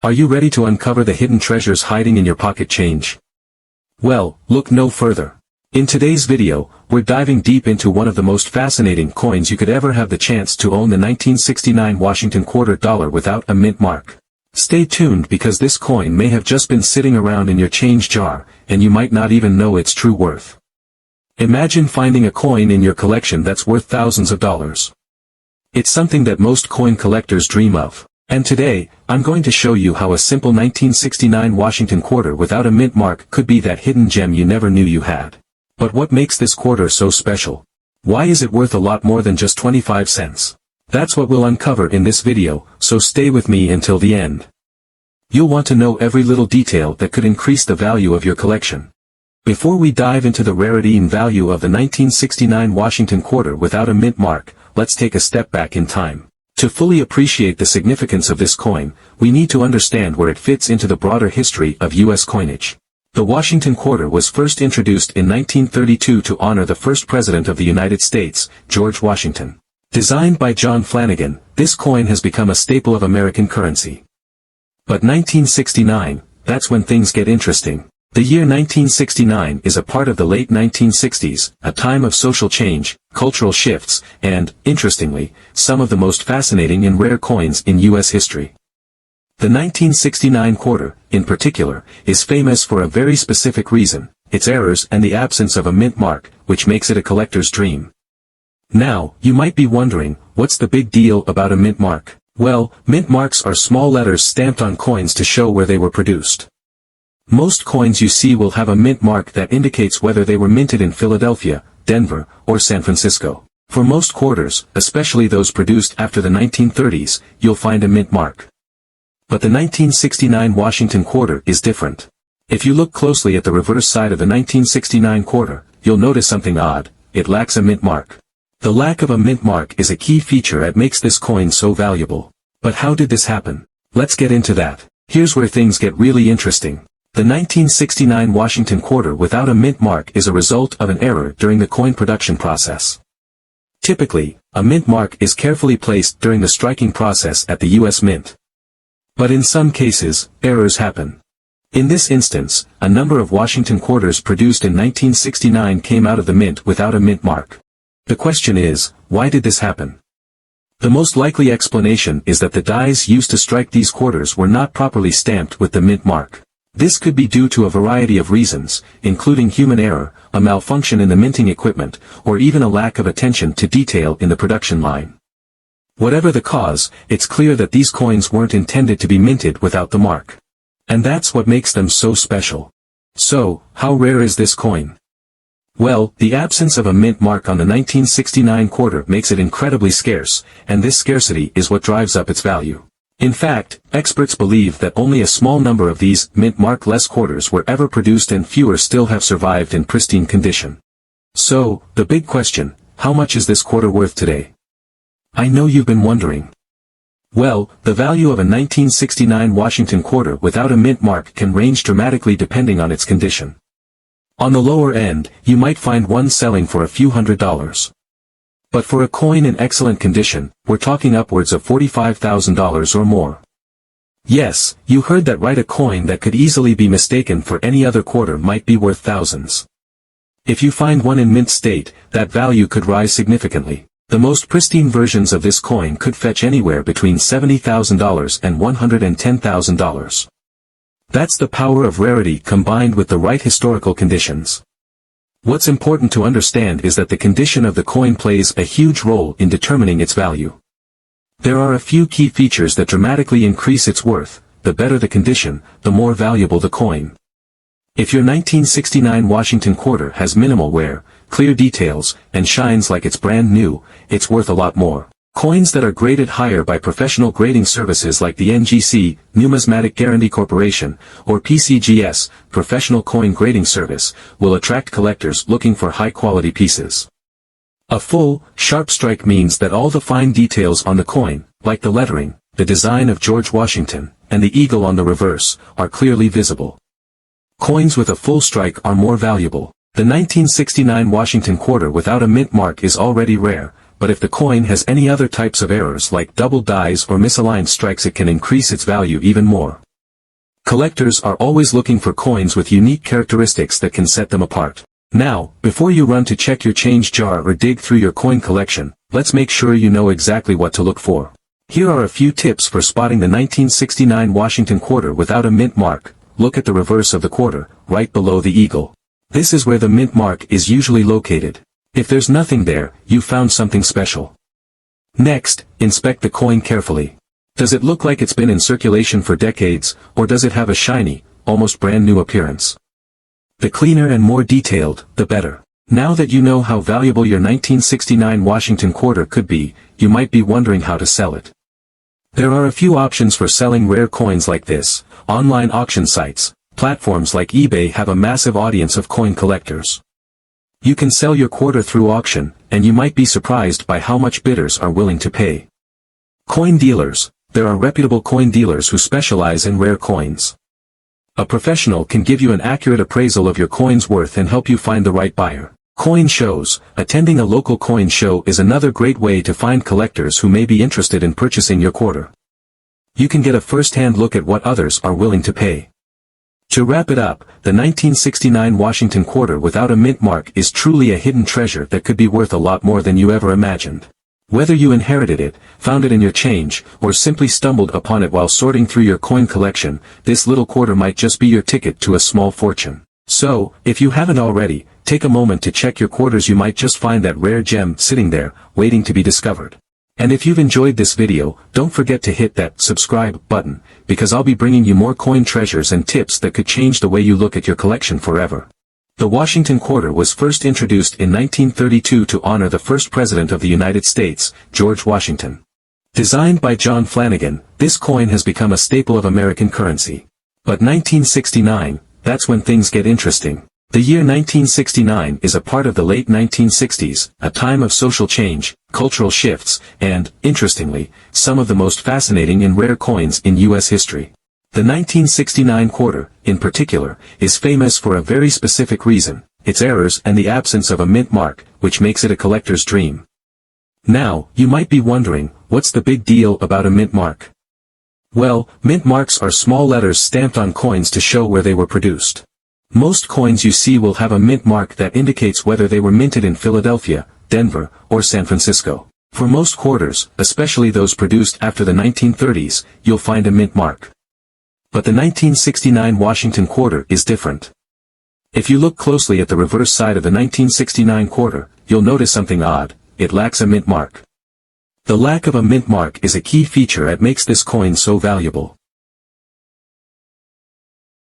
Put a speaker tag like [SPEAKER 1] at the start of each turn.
[SPEAKER 1] Are you ready to uncover the hidden treasures hiding in your pocket change? Well, look no further. In today's video, we're diving deep into one of the most fascinating coins you could ever have the chance to own, the 1969 Washington quarter dollar without a mint mark. Stay tuned, because this coin may have just been sitting around in your change jar, and you might not even know its true worth. Imagine finding a coin in your collection that's worth thousands of dollars. It's something that most coin collectors dream of. And today, I'm going to show you how a simple 1969 Washington quarter without a mint mark could be that hidden gem you never knew you had. But what makes this quarter so special? Why is it worth a lot more than just 25 cents? That's what we'll uncover in this video, so stay with me until the end. You'll want to know every little detail that could increase the value of your collection. Before we dive into the rarity and value of the 1969 Washington quarter without a mint mark, let's take a step back in time. To fully appreciate the significance of this coin, we need to understand where it fits into the broader history of U.S. coinage. The Washington quarter was first introduced in 1932 to honor the first president of the United States, George Washington. Designed by John Flanagan, this coin has become a staple of American currency. But 1969, that's when things get interesting. The year 1969 is a part of the late 1960s, a time of social change, cultural shifts, and, interestingly, some of the most fascinating and rare coins in U.S. history. The 1969 quarter, in particular, is famous for a very specific reason: its errors and the absence of a mint mark, which makes it a collector's dream. Now, you might be wondering, what's the big deal about a mint mark? Well, mint marks are small letters stamped on coins to show where they were produced. Most coins you see will have a mint mark that indicates whether they were minted in Philadelphia, Denver, or San Francisco. For most quarters, especially those produced after the 1930s, you'll find a mint mark. But the 1969 Washington quarter is different. If you look closely at the reverse side of the 1969 quarter, you'll notice something odd: it lacks a mint mark. The lack of a mint mark is a key feature that makes this coin so valuable. But how did this happen? Let's get into that. Here's where things get really interesting. The 1969 Washington quarter without a mint mark is a result of an error during the coin production process. Typically, a mint mark is carefully placed during the striking process at the U.S. Mint. But in some cases, errors happen. In this instance, a number of Washington quarters produced in 1969 came out of the mint without a mint mark. The question is, why did this happen? The most likely explanation is that the dies used to strike these quarters were not properly stamped with the mint mark. This could be due to a variety of reasons, including human error, a malfunction in the minting equipment, or even a lack of attention to detail in the production line. Whatever the cause, it's clear that these coins weren't intended to be minted without the mark. And that's what makes them so special. So, how rare is this coin? Well, the absence of a mint mark on the 1969 quarter makes it incredibly scarce, and this scarcity is what drives up its value. In fact, experts believe that only a small number of these mint mark-less quarters were ever produced, and fewer still have survived in pristine condition. So, the big question: how much is this quarter worth today? I know you've been wondering. Well, the value of a 1969 Washington quarter without a mint mark can range dramatically depending on its condition. On the lower end, you might find one selling for a few $100s. But for a coin in excellent condition, we're talking upwards of $45,000 or more. Yes, you heard that right, a coin that could easily be mistaken for any other quarter might be worth thousands. If you find one in mint state, that value could rise significantly. The most pristine versions of this coin could fetch anywhere between $70,000 and $110,000. That's the power of rarity combined with the right historical conditions. What's important to understand is that the condition of the coin plays a huge role in determining its value. There are a few key features that dramatically increase its worth. The better the condition, the more valuable the coin. If your 1969 Washington quarter has minimal wear, clear details, and shines like it's brand new, it's worth a lot more. Coins that are graded higher by professional grading services like the NGC, Numismatic Guarantee Corporation, or PCGS, Professional Coin Grading Service, will attract collectors looking for high-quality pieces. A full, sharp strike means that all the fine details on the coin, like the lettering, the design of George Washington, and the eagle on the reverse, are clearly visible. Coins with a full strike are more valuable. The 1969 Washington quarter without a mint mark is already rare, but if the coin has any other types of errors like double dies or misaligned strikes, it can increase its value even more. Collectors are always looking for coins with unique characteristics that can set them apart. Now, before you run to check your change jar or dig through your coin collection, let's make sure you know exactly what to look for. Here are a few tips for spotting the 1969 Washington quarter without a mint mark. Look at the reverse of the quarter, right below the eagle. This is where the mint mark is usually located. If there's nothing there, you found something special. Next, inspect the coin carefully. Does it look like it's been in circulation for decades, or does it have a shiny, almost brand new appearance? The cleaner and more detailed, the better. Now that you know how valuable your 1969 Washington quarter could be, you might be wondering how to sell it. There are a few options for selling rare coins like this. Online auction sites, platforms like eBay have a massive audience of coin collectors. You can sell your quarter through auction, and you might be surprised by how much bidders are willing to pay. Coin dealers. There are reputable coin dealers who specialize in rare coins. A professional can give you an accurate appraisal of your coin's worth and help you find the right buyer. Coin shows. Attending a local coin show is another great way to find collectors who may be interested in purchasing your quarter. You can get a first-hand look at what others are willing to pay. To wrap it up, the 1969 Washington quarter without a mint mark is truly a hidden treasure that could be worth a lot more than you ever imagined. Whether you inherited it, found it in your change, or simply stumbled upon it while sorting through your coin collection, this little quarter might just be your ticket to a small fortune. So, if you haven't already, take a moment to check your quarters. You might just find that rare gem sitting there, waiting to be discovered. And if you've enjoyed this video, don't forget to hit that subscribe button, because I'll be bringing you more coin treasures and tips that could change the way you look at your collection forever. The Washington quarter was first introduced in 1932 to honor the first president of the United States, George Washington. Designed by John Flanagan, this coin has become a staple of American currency. But 1969, that's when things get interesting. The year 1969 is a part of the late 1960s, a time of social change, cultural shifts, and, interestingly, some of the most fascinating and rare coins in U.S. history. The 1969 quarter, in particular, is famous for a very specific reason: its errors and the absence of a mint mark, which makes it a collector's dream. Now, you might be wondering, what's the big deal about a mint mark? Well, mint marks are small letters stamped on coins to show where they were produced. Most coins you see will have a mint mark that indicates whether they were minted in Philadelphia, Denver, or San Francisco. For most quarters, especially those produced after the 1930s, you'll find a mint mark. But the 1969 Washington quarter is different. If you look closely at the reverse side of the 1969 quarter, you'll notice something odd: it lacks a mint mark. The lack of a mint mark is a key feature that makes this coin so valuable.